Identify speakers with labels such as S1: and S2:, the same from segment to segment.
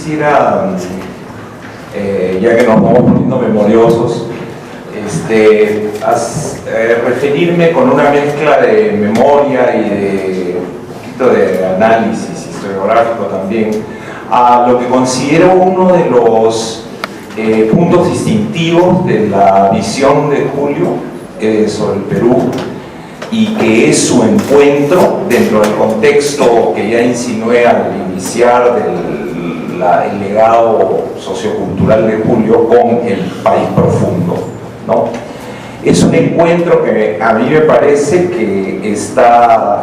S1: quisiera, ya que nos vamos poniendo memoriosos, referirme con una mezcla de memoria y de un poquito de análisis historiográfico también a lo que considero uno de los puntos distintivos de la visión de Julio sobre el Perú, y que es su encuentro dentro del contexto que ya insinué al iniciar el legado sociocultural de Julio con el país profundo, ¿no? Es un encuentro que a mí me parece que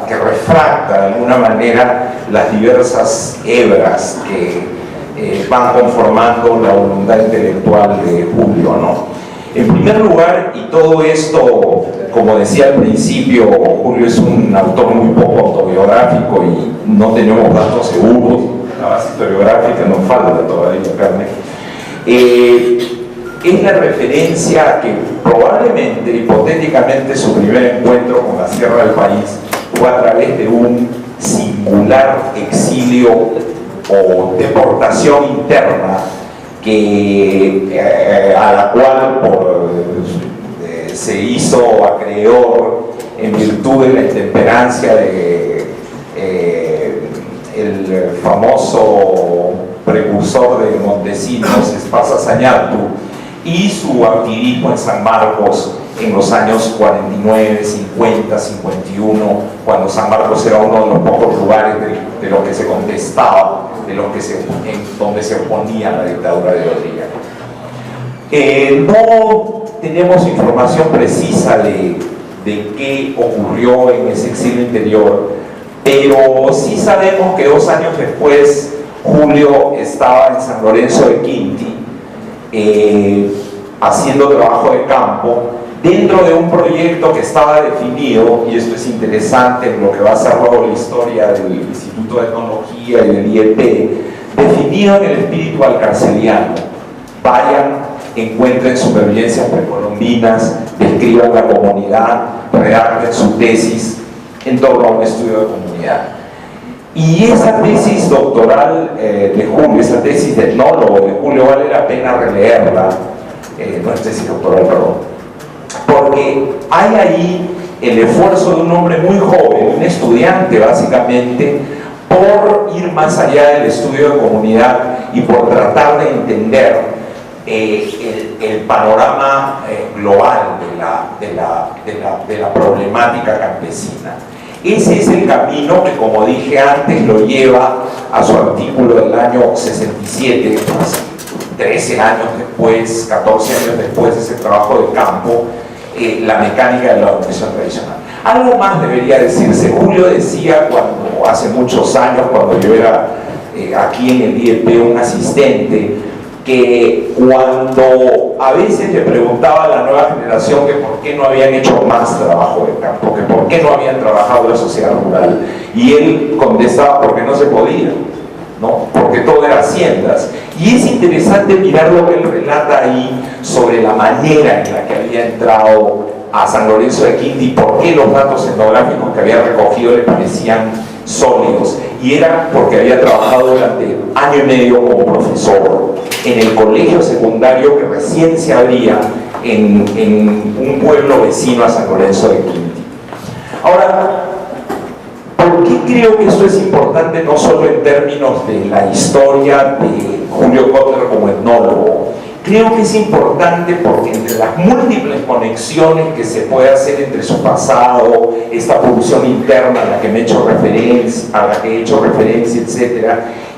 S1: refracta de alguna manera las diversas hebras que van conformando la voluntad intelectual de Julio, ¿no? En primer lugar, y todo esto, como decía al principio, Julio es un autor muy poco autobiográfico y no tenemos datos seguros. La base historiográfica nos falta todavía, Carmen. Es la referencia que probablemente, hipotéticamente, su primer encuentro con la Sierra del País fue a través de un singular exilio o deportación interna a la cual se hizo acreedor en virtud de la intemperancia de el famoso precursor de Montesinos, Espasa Sañartu, y su activismo en San Marcos en los años 49, 50, 51, cuando San Marcos era uno de los pocos lugares de los que se contestaba, donde se oponía a la dictadura de Odría. No tenemos información precisa de qué ocurrió en ese exilio interior, pero sí sabemos que 2 años después Julio estaba en San Lorenzo de Quinti, haciendo trabajo de campo dentro de un proyecto que estaba definido, y esto es interesante en lo que va a ser luego la historia del Instituto de Etnología y del IEP, definido en el espíritu alcarceliano. Vayan, encuentren supervivencias precolombinas, describan la comunidad, redacten su tesis en torno a un estudio de comunidad. Y esa tesis doctoral de Julio, esa tesis de etnólogo de Julio, vale la pena releerla, no es tesis doctoral, perdón, porque hay ahí el esfuerzo de un hombre muy joven, un estudiante básicamente, por ir más allá del estudio de comunidad y por tratar de entender el panorama global de la problemática campesina. Ese es el camino que, como dije antes, lo lleva a su artículo del año 67, 13 años después, 14 años después de ese trabajo de campo, la mecánica de la organización tradicional. Algo más debería decirse. Julio decía hace muchos años, cuando yo era aquí en el IEP un asistente, que cuando a veces le preguntaba a la nueva generación que por qué no habían hecho más trabajo de campo, que por qué no habían trabajado la sociedad rural, y él contestaba porque no se podía, ¿no? Porque todo era haciendas. Y es interesante mirar lo que él relata ahí sobre la manera en la que había entrado a San Lorenzo de Quinti y por qué los datos etnográficos que había recogido le parecían sólidos. Y era porque había trabajado durante año y medio como profesor en el colegio secundario que recién se abría en un pueblo vecino a San Lorenzo de Quinti. Ahora, ¿por qué creo que esto es importante no solo en términos de la historia de Julio Kotler como etnólogo? Creo que es importante porque entre las múltiples conexiones que se puede hacer entre su pasado, esta pulsión interna a la que he hecho referencia, etc.,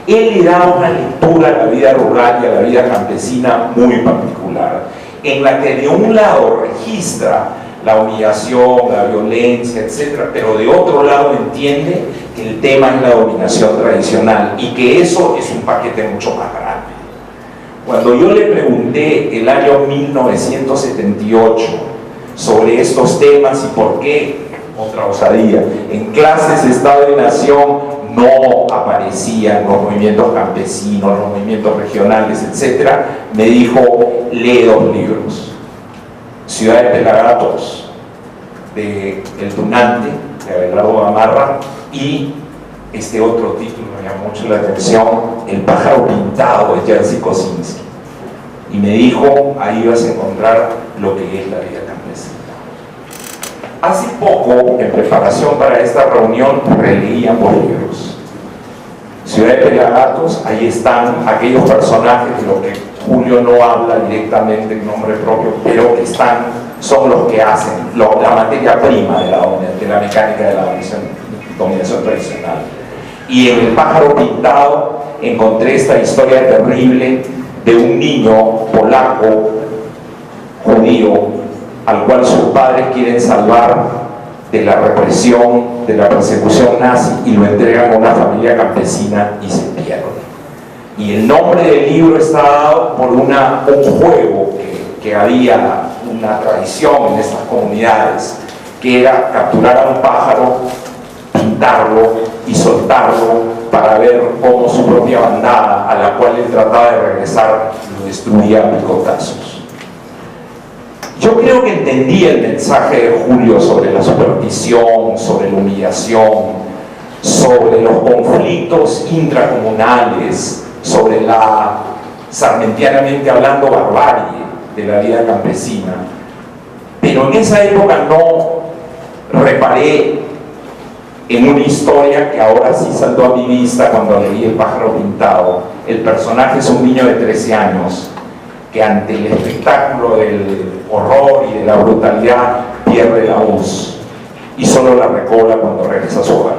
S1: él le da una lectura a la vida rural y a la vida campesina muy particular, en la que de un lado registra la humillación, la violencia, etc., pero de otro lado entiende que el tema es la dominación tradicional y que eso es un paquete mucho más grande. Cuando yo le pregunté el año 1978 sobre estos temas y por qué, otra osadía, en clases de Estado y Nación no aparecían los movimientos campesinos, los movimientos regionales, etc., me dijo: lee 2 libros. Ciudad de Pelagatos, de El Tunante, de Abelardo Gamarra, y este otro título me llamó mucho la atención, El pájaro pintado, de Jerzy Kosinski. Y me dijo, ahí vas a encontrar lo que es la vida campesina. Hace poco, en preparación para esta reunión, releí ambos libros. Ciudad de Pelagatos, ahí están aquellos personajes de los que Julio no habla directamente en nombre propio, pero que son los que hacen la materia prima de la mecánica de la dominación tradicional. Y en El pájaro pintado encontré esta historia terrible de un niño polaco, judío, al cual sus padres quieren salvar de la represión, de la persecución nazi, y lo entregan a una familia campesina y se pierde. Y el nombre del libro está dado por un juego que había, una tradición en estas comunidades, que era capturar a un pájaro, pintarlo y soltarlo para ver cómo su propia bandada, a la cual él trataba de regresar, lo destruía a picotazos. Yo creo que entendí el mensaje de Julio sobre la superstición, sobre la humillación, sobre los conflictos intracomunales, sobre la, sarmentianamente hablando, barbarie de la vida campesina. Pero en esa época no reparé en una historia que ahora sí saltó a mi vista cuando leí El pájaro pintado. El personaje es un niño de 13 años que ante el espectáculo del horror y de la brutalidad pierde la voz y solo la recobra cuando regresa a su hogar.